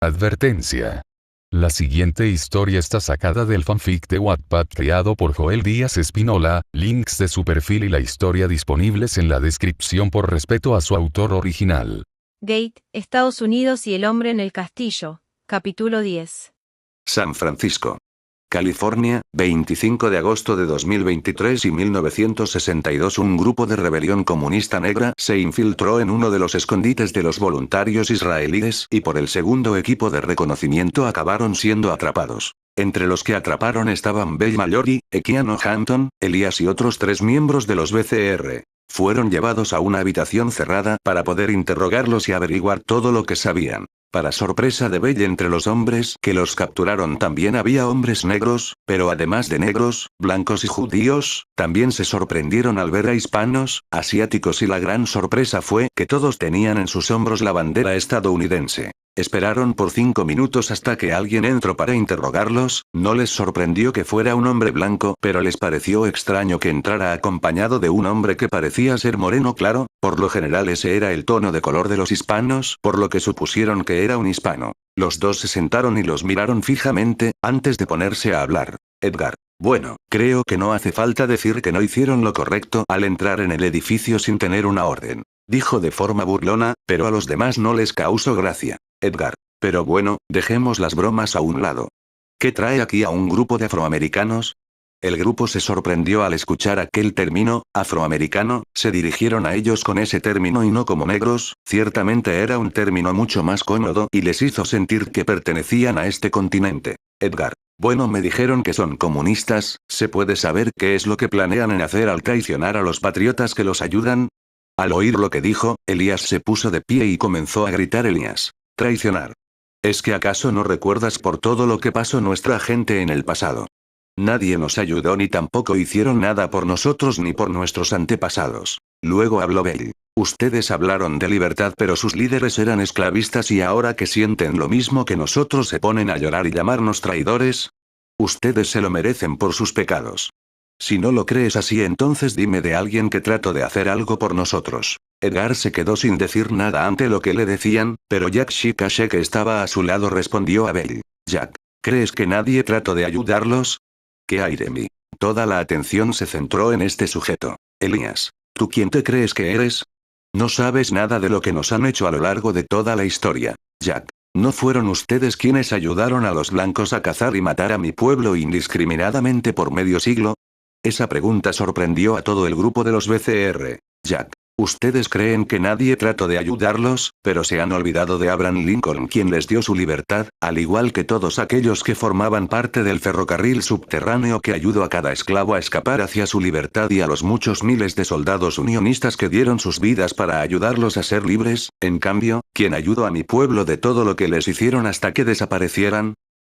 Advertencia. La siguiente historia está sacada del fanfic de Wattpad creado por Joel Díaz Espinola, links de su perfil y la historia disponibles en la descripción por respeto a su autor original. Gate, Estados Unidos y el hombre en el castillo, capítulo 10. San Francisco, California, 25 de agosto de 2023 y 1962. Un grupo de rebelión comunista negra se infiltró en uno de los escondites de los voluntarios israelíes y por el segundo equipo de reconocimiento acabaron siendo atrapados. Entre los que atraparon estaban Bell Mallory, Equiano Hampton, Elías y otros 3 miembros de los BCR. Fueron llevados a una habitación cerrada para poder interrogarlos y averiguar todo lo que sabían. Para sorpresa de Bell, entre los hombres que los capturaron también había hombres negros, pero además de negros, blancos y judíos, también se sorprendieron al ver a hispanos, asiáticos y la gran sorpresa fue que todos tenían en sus hombros la bandera estadounidense. Esperaron por 5 minutos hasta que alguien entró para interrogarlos. No les sorprendió que fuera un hombre blanco, pero les pareció extraño que entrara acompañado de un hombre que parecía ser moreno claro. Por lo general ese era el tono de color de los hispanos, por lo que supusieron que era un hispano. Los dos se sentaron y los miraron fijamente, antes de ponerse a hablar. Edgar. Bueno, creo que no hace falta decir que no hicieron lo correcto al entrar en el edificio sin tener una orden. Dijo de forma burlona, pero a los demás no les causó gracia. Edgar. Pero bueno, dejemos las bromas a un lado. ¿Qué trae aquí a un grupo de afroamericanos? El grupo se sorprendió al escuchar aquel término, afroamericano. Se dirigieron a ellos con ese término y no como negros. Ciertamente era un término mucho más cómodo y les hizo sentir que pertenecían a este continente. Edgar. Bueno, me dijeron que son comunistas. ¿Se puede saber qué es lo que planean en hacer al traicionar a los patriotas que los ayudan? Al oír lo que dijo, Elías se puso de pie y comenzó a gritar. Elías. Traicionar. ¿Es que acaso no recuerdas por todo lo que pasó nuestra gente en el pasado? Nadie nos ayudó ni tampoco hicieron nada por nosotros ni por nuestros antepasados. Luego habló Bell. Ustedes hablaron de libertad, pero sus líderes eran esclavistas y ahora que sienten lo mismo que nosotros se ponen a llorar y llamarnos traidores. Ustedes se lo merecen por sus pecados. Si no lo crees así, entonces dime de alguien que trató de hacer algo por nosotros. Edgar se quedó sin decir nada ante lo que le decían, pero Jack Shikashe, que estaba a su lado, respondió a Bell. Jack, ¿crees que nadie trató de ayudarlos? ¿Qué hay de mí? Toda la atención se centró en este sujeto. Elías, ¿tú quién te crees que eres? No sabes nada de lo que nos han hecho a lo largo de toda la historia. Jack, ¿no fueron ustedes quienes ayudaron a los blancos a cazar y matar a mi pueblo indiscriminadamente por medio siglo? Esa pregunta sorprendió a todo el grupo de los BCR. Jack, ustedes creen que nadie trató de ayudarlos, pero se han olvidado de Abraham Lincoln, quien les dio su libertad, al igual que todos aquellos que formaban parte del ferrocarril subterráneo que ayudó a cada esclavo a escapar hacia su libertad, y a los muchos miles de soldados unionistas que dieron sus vidas para ayudarlos a ser libres. En cambio, ¿quién ayudó a mi pueblo de todo lo que les hicieron hasta que desaparecieran?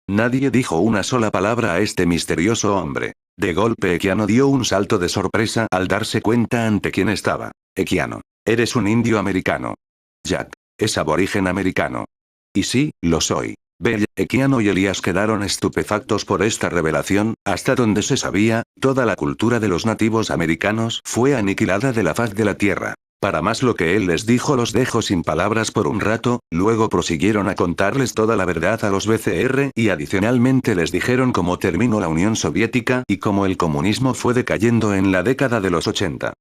Nadie dijo una sola palabra a este misterioso hombre. De golpe Equiano dio un salto de sorpresa al darse cuenta ante quién estaba. Equiano, eres un indio americano. Jack, es aborigen americano. Y sí, lo soy. Bell, Equiano y Elías quedaron estupefactos por esta revelación. Hasta donde se sabía, toda la cultura de los nativos americanos fue aniquilada de la faz de la tierra. Para más lo que él les dijo los dejó sin palabras por un rato, luego prosiguieron a contarles toda la verdad a los BCR y adicionalmente les dijeron cómo terminó la Unión Soviética y cómo el comunismo fue decayendo en la década de los 80.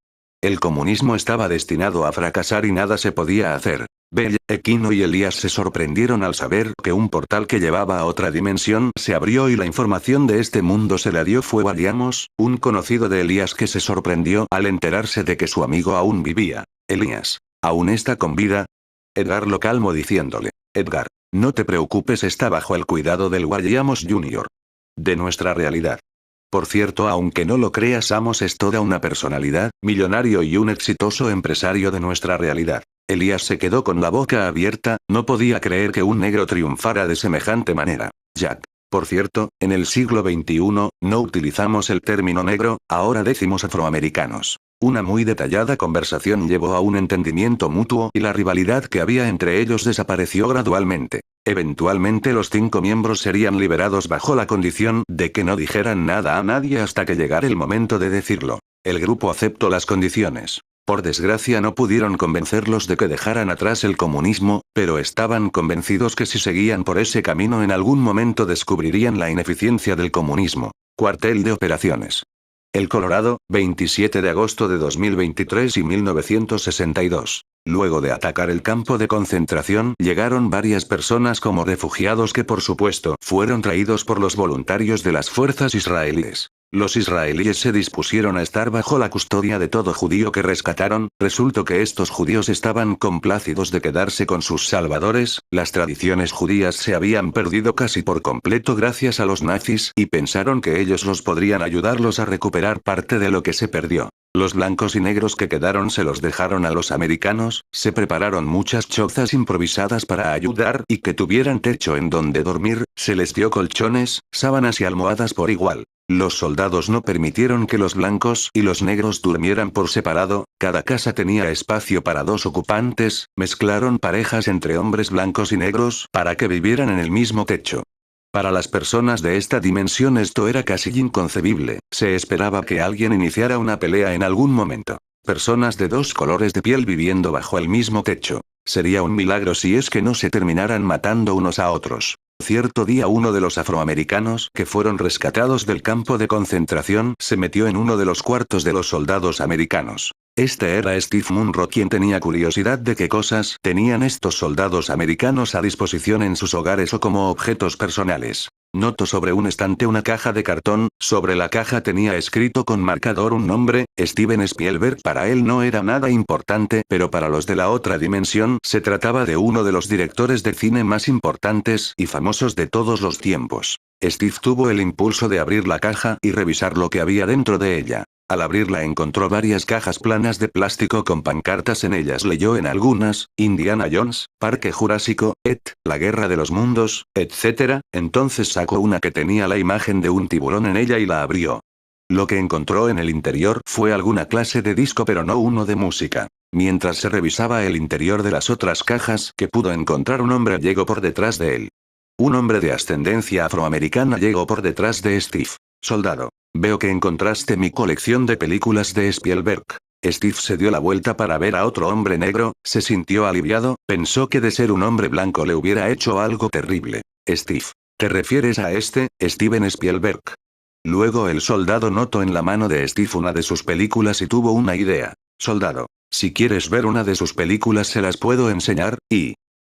El comunismo estaba destinado a fracasar y nada se podía hacer. Bell, Equiano y Elías se sorprendieron al saber que un portal que llevaba a otra dimensión se abrió y la información de este mundo se la dio fue Amos, un conocido de Elías, que se sorprendió al enterarse de que su amigo aún vivía. Elías, ¿aún está con vida? Edgar lo calmó diciéndole. Edgar, no te preocupes, está bajo el cuidado del Amos Jr. De nuestra realidad. Por cierto, aunque no lo creas, Amos es toda una personalidad, millonario y un exitoso empresario de nuestra realidad. Elías se quedó con la boca abierta, no podía creer que un negro triunfara de semejante manera. Jack. Por cierto, en el siglo XXI, no utilizamos el término negro, ahora decimos afroamericanos. Una muy detallada conversación llevó a un entendimiento mutuo y la rivalidad que había entre ellos desapareció gradualmente. Eventualmente los 5 miembros serían liberados bajo la condición de que no dijeran nada a nadie hasta que llegara el momento de decirlo. El grupo aceptó las condiciones. Por desgracia no pudieron convencerlos de que dejaran atrás el comunismo, pero estaban convencidos que si seguían por ese camino en algún momento descubrirían la ineficiencia del comunismo. Cuartel de operaciones. El Colorado, 27 de agosto de 2023 y 1962. Luego de atacar el campo de concentración, llegaron varias personas como refugiados que por supuesto fueron traídos por los voluntarios de las fuerzas israelíes. Los israelíes se dispusieron a estar bajo la custodia de todo judío que rescataron. Resultó que estos judíos estaban complácidos de quedarse con sus salvadores. Las tradiciones judías se habían perdido casi por completo gracias a los nazis, y pensaron que ellos los podrían ayudarlos a recuperar parte de lo que se perdió. Los blancos y negros que quedaron se los dejaron a los americanos, se prepararon muchas chozas improvisadas para ayudar y que tuvieran techo en donde dormir, se les dio colchones, sábanas y almohadas por igual. Los soldados no permitieron que los blancos y los negros durmieran por separado, cada casa tenía espacio para 2 ocupantes, mezclaron parejas entre hombres blancos y negros para que vivieran en el mismo techo. Para las personas de esta dimensión esto era casi inconcebible, se esperaba que alguien iniciara una pelea en algún momento. Personas de 2 colores de piel viviendo bajo el mismo techo. Sería un milagro si es que no se terminaran matando unos a otros. Cierto día uno de los afroamericanos que fueron rescatados del campo de concentración se metió en uno de los cuartos de los soldados americanos. Este era Steve Munro, quien tenía curiosidad de qué cosas tenían estos soldados americanos a disposición en sus hogares o como objetos personales. Notó sobre un estante una caja de cartón, sobre la caja tenía escrito con marcador un nombre, Steven Spielberg. Para él no era nada importante, pero para los de la otra dimensión se trataba de uno de los directores de cine más importantes y famosos de todos los tiempos. Steve tuvo el impulso de abrir la caja y revisar lo que había dentro de ella. Al abrirla encontró varias cajas planas de plástico con pancartas en ellas. Leyó en algunas, Indiana Jones, Parque Jurásico, La Guerra de los Mundos, etc. Entonces sacó una que tenía la imagen de un tiburón en ella y la abrió. Lo que encontró en el interior fue alguna clase de disco, pero no uno de música. Mientras se revisaba el interior de las otras cajas que pudo encontrar, un hombre llegó por detrás de él. Un hombre de ascendencia afroamericana llegó por detrás de Steve. Soldado, veo que encontraste mi colección de películas de Spielberg. Steve se dio la vuelta para ver a otro hombre negro, se sintió aliviado, pensó que de ser un hombre blanco le hubiera hecho algo terrible. Steve, ¿te refieres a Steven Spielberg? Luego el soldado notó en la mano de Steve una de sus películas y tuvo una idea. Soldado, si quieres ver una de sus películas se las puedo enseñar, y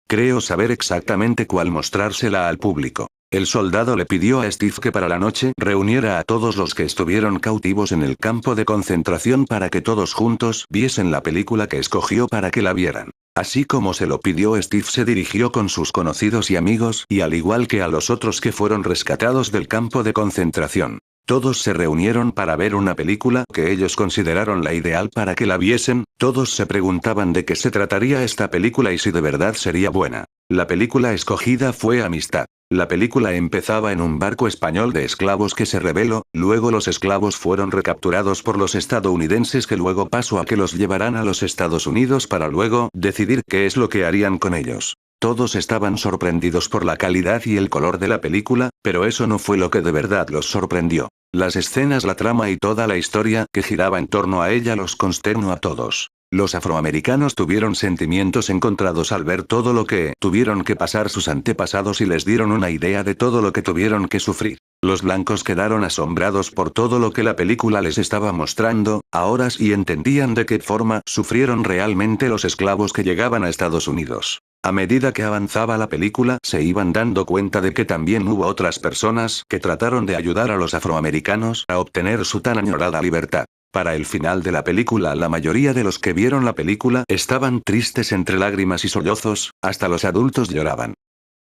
creo saber exactamente cuál mostrársela al público. El soldado le pidió a Steve que para la noche reuniera a todos los que estuvieron cautivos en el campo de concentración para que todos juntos viesen la película que escogió para que la vieran. Así como se lo pidió, Steve se dirigió con sus conocidos y amigos, y al igual que a los otros que fueron rescatados del campo de concentración, todos se reunieron para ver una película que ellos consideraron la ideal para que la viesen. Todos se preguntaban de qué se trataría esta película y si de verdad sería buena. La película escogida fue Amistad. La película empezaba en un barco español de esclavos que se rebeló, luego los esclavos fueron recapturados por los estadounidenses, que luego pasó a que los llevarán a los Estados Unidos para luego decidir qué es lo que harían con ellos. Todos estaban sorprendidos por la calidad y el color de la película, pero eso no fue lo que de verdad los sorprendió. Las escenas, la trama y toda la historia que giraba en torno a ella los consternó a todos. Los afroamericanos tuvieron sentimientos encontrados al ver todo lo que tuvieron que pasar sus antepasados y les dieron una idea de todo lo que tuvieron que sufrir. Los blancos quedaron asombrados por todo lo que la película les estaba mostrando, ahora sí entendían de qué forma sufrieron realmente los esclavos que llegaban a Estados Unidos. A medida que avanzaba la película, se iban dando cuenta de que también hubo otras personas que trataron de ayudar a los afroamericanos a obtener su tan añorada libertad. Para el final de la película, la mayoría de los que vieron la película estaban tristes entre lágrimas y sollozos, hasta los adultos lloraban.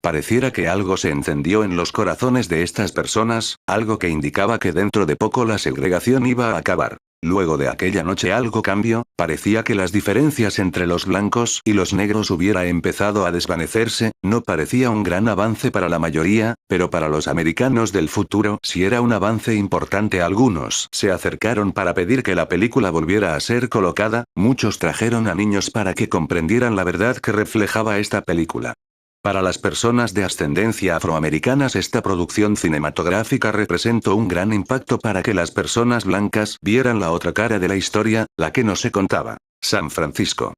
Pareciera que algo se encendió en los corazones de estas personas, algo que indicaba que dentro de poco la segregación iba a acabar. Luego de aquella noche algo cambió, parecía que las diferencias entre los blancos y los negros hubiera empezado a desvanecerse. No parecía un gran avance para la mayoría, pero para los americanos del futuro sí era un avance importante. Algunos se acercaron para pedir que la película volviera a ser colocada, muchos trajeron a niños para que comprendieran la verdad que reflejaba esta película. Para las personas de ascendencia afroamericanas esta producción cinematográfica representó un gran impacto para que las personas blancas vieran la otra cara de la historia, la que no se contaba. San Francisco,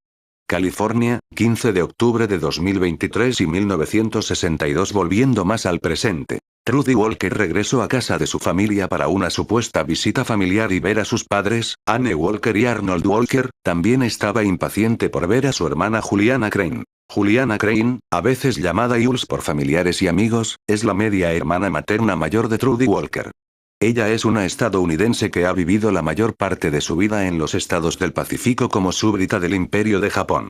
California, 15 de octubre de 2023 y 1962. Volviendo más al presente. Trudy Walker regresó a casa de su familia para una supuesta visita familiar y ver a sus padres, Anne Walker y Arnold Walker. También estaba impaciente por ver a su hermana Juliana Crane. Juliana Crane, a veces llamada Jules por familiares y amigos, es la media hermana materna mayor de Trudy Walker. Ella es una estadounidense que ha vivido la mayor parte de su vida en los estados del Pacífico como súbdita del Imperio de Japón.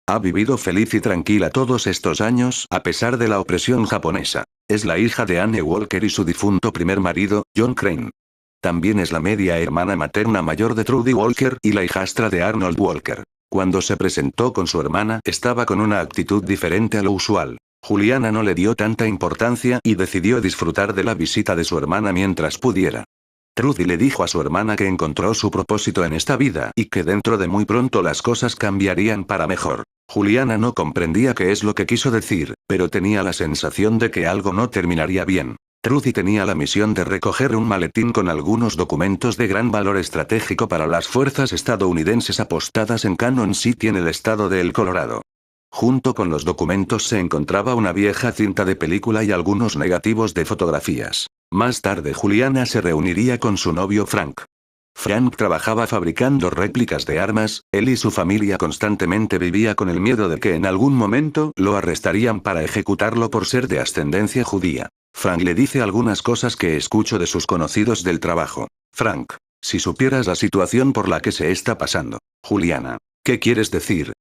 Ha vivido feliz y tranquila todos estos años a pesar de la opresión japonesa. Es la hija de Anne Walker y su difunto primer marido, John Crane. También es la media hermana materna mayor de Trudy Walker y la hijastra de Arnold Walker. Cuando se presentó con su hermana, estaba con una actitud diferente a lo usual. Juliana no le dio tanta importancia y decidió disfrutar de la visita de su hermana mientras pudiera. Trudy le dijo a su hermana que encontró su propósito en esta vida y que dentro de muy pronto las cosas cambiarían para mejor. Juliana no comprendía qué es lo que quiso decir, pero tenía la sensación de que algo no terminaría bien. Trudy tenía la misión de recoger un maletín con algunos documentos de gran valor estratégico para las fuerzas estadounidenses apostadas en Cannon City en el estado de El Colorado. Junto con los documentos se encontraba una vieja cinta de película y algunos negativos de fotografías. Más tarde Juliana se reuniría con su novio Frank. Frank trabajaba fabricando réplicas de armas, él y su familia constantemente vivía con el miedo de que en algún momento lo arrestarían para ejecutarlo por ser de ascendencia judía. Frank le dice algunas cosas que escucho de sus conocidos del trabajo. Frank, si supieras la situación por la que se está pasando. Juliana, ¿qué quieres decir?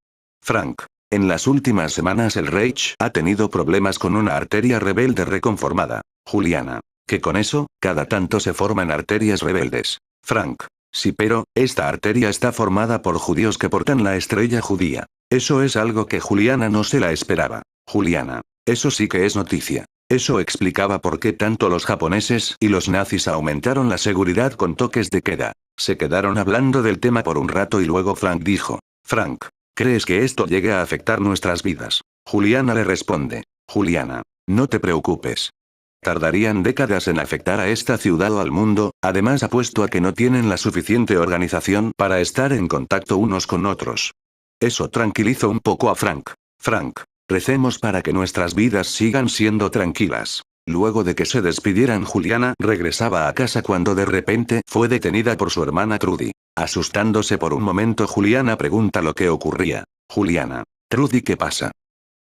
Frank, en las últimas semanas el Reich ha tenido problemas con una arteria rebelde reconformada. Juliana, ¿qué con eso? Cada tanto se forman arterias rebeldes. Frank, sí, pero esta arteria está formada por judíos que portan la estrella judía. Eso es algo que Juliana no se la esperaba. Juliana, eso sí que es noticia. Eso explicaba por qué tanto los japoneses y los nazis aumentaron la seguridad con toques de queda. Se quedaron hablando del tema por un rato y luego Frank dijo, Frank, ¿crees que esto llegue a afectar nuestras vidas? Juliana le responde, Juliana, no te preocupes. Tardarían décadas en afectar a esta ciudad o al mundo, además apuesto a que no tienen la suficiente organización para estar en contacto unos con otros. Eso tranquilizó un poco a Frank. Frank, recemos para que nuestras vidas sigan siendo tranquilas. Luego de que se despidieran, Juliana regresaba a casa cuando de repente fue detenida por su hermana Trudy. Asustándose por un momento, Juliana pregunta lo que ocurría. Juliana, Trudy, ¿qué pasa?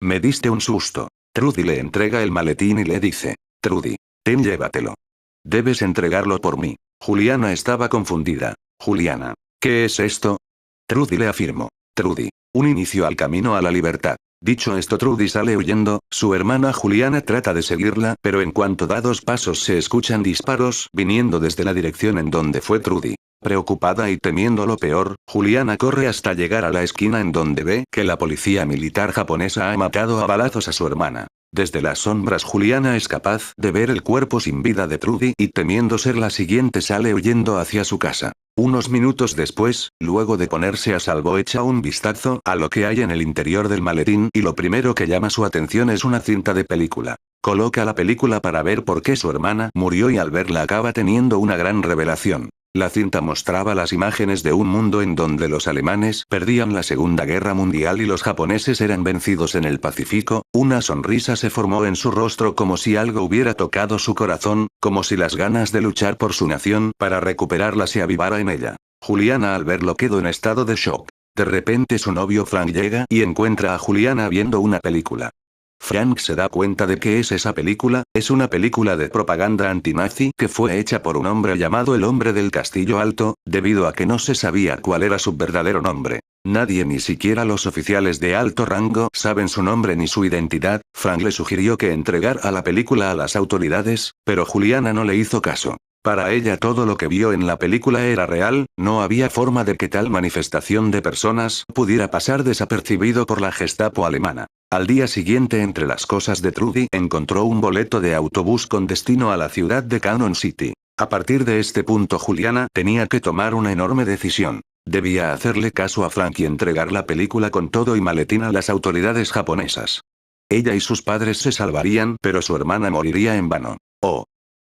Me diste un susto. Trudy le entrega el maletín y le dice, Trudy, ten, llévatelo. Debes entregarlo por mí. Juliana estaba confundida. Juliana, ¿qué es esto? Trudy le afirmó. Trudy, un inicio al camino a la libertad. Dicho esto, Trudy sale huyendo, su hermana Juliana trata de seguirla, pero en cuanto da 2 pasos se escuchan disparos viniendo desde la dirección en donde fue Trudy. Preocupada y temiendo lo peor, Juliana corre hasta llegar a la esquina en donde ve que la policía militar japonesa ha matado a balazos a su hermana. Desde las sombras Juliana es capaz de ver el cuerpo sin vida de Trudy y temiendo ser la siguiente sale huyendo hacia su casa. Unos minutos después, luego de ponerse a salvo, echa un vistazo a lo que hay en el interior del maletín y lo primero que llama su atención es una cinta de película. Coloca la película para ver por qué su hermana murió y al verla acaba teniendo una gran revelación. La cinta mostraba las imágenes de un mundo en donde los alemanes perdían la Segunda Guerra Mundial y los japoneses eran vencidos en el Pacífico. Una sonrisa se formó en su rostro como si algo hubiera tocado su corazón, como si las ganas de luchar por su nación para recuperarla se avivara en ella. Juliana al verlo quedó en estado de shock. De repente su novio Frank llega y encuentra a Juliana viendo una película. Frank se da cuenta de que es esa película, es una película de propaganda antinazi que fue hecha por un hombre llamado el Hombre del Castillo Alto, debido a que no se sabía cuál era su verdadero nombre. Nadie, ni siquiera los oficiales de alto rango, saben su nombre ni su identidad. Frank le sugirió que entregara la película a las autoridades, pero Juliana no le hizo caso. Para ella todo lo que vio en la película era real, no había forma de que tal manifestación de personas pudiera pasar desapercibido por la Gestapo alemana. Al día siguiente, entre las cosas de Trudy, encontró un boleto de autobús con destino a la ciudad de Cannon City. A partir de este punto Juliana tenía que tomar una enorme decisión. Debía hacerle caso a Frank y entregar la película con todo y maletín a las autoridades japonesas. Ella y sus padres se salvarían, pero su hermana moriría en vano. Oh.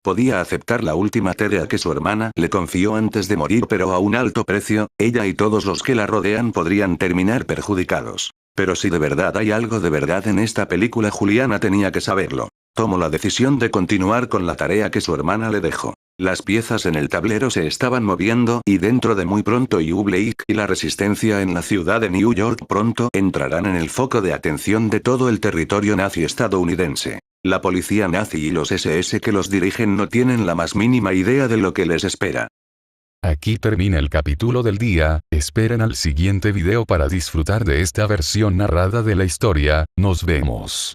Podía aceptar la última tarea que su hermana le confió antes de morir, pero a un alto precio, ella y todos los que la rodean podrían terminar perjudicados. Pero si de verdad hay algo de verdad en esta película, Juliana tenía que saberlo. Tomó la decisión de continuar con la tarea que su hermana le dejó. Las piezas en el tablero se estaban moviendo y dentro de muy pronto Blake y la resistencia en la ciudad de New York pronto entrarán en el foco de atención de todo el territorio nazi estadounidense. La policía nazi y los SS que los dirigen no tienen la más mínima idea de lo que les espera. Aquí termina el capítulo del día, esperen al siguiente video para disfrutar de esta versión narrada de la historia, nos vemos.